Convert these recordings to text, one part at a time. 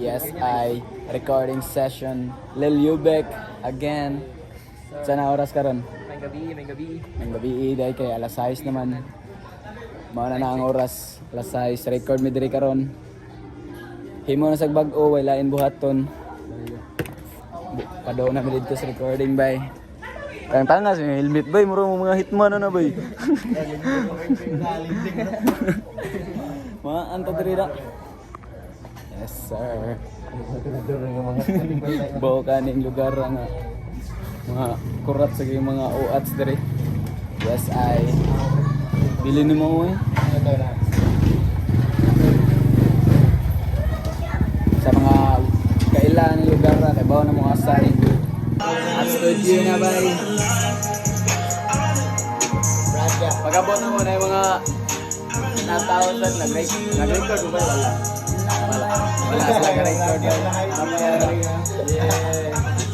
Yes, I recording session. Lil Yubek again. Sana oras karon? May gabi. Ang gabi dahil kay alas 6 naman. Mao na ang oras. Alas 6 record mi diri karon. Himo na sag bag-o way lain buhaton. Padaw na mi dito sa recording bay. Tang tangas yung helmet bay, muro mga hitman na bay. Mga anto diri ra. Yes sir. Bawa kaning lugar nga mga kurat sa mga uats diri. Yes I. Bili ni mo eh. Sa mga kailan ng lugar ra kay bawa na mo asay. At studio na bay. Pagabot na mo na yung mga natawag lang nag-record mo ba wala? Wala sila nag-record yeah.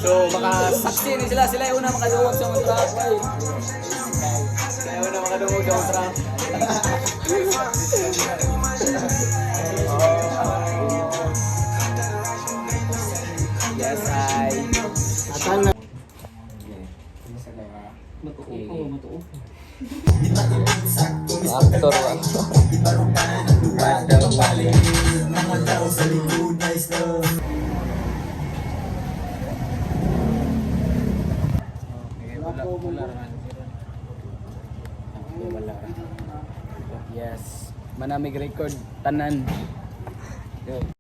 So baka saksi ni sila yung una makadungog sa mga track bay. Sila yung una makadungog sa mga track. Yes I. Atan na. Aktor ba? Yes, manamig record tanan.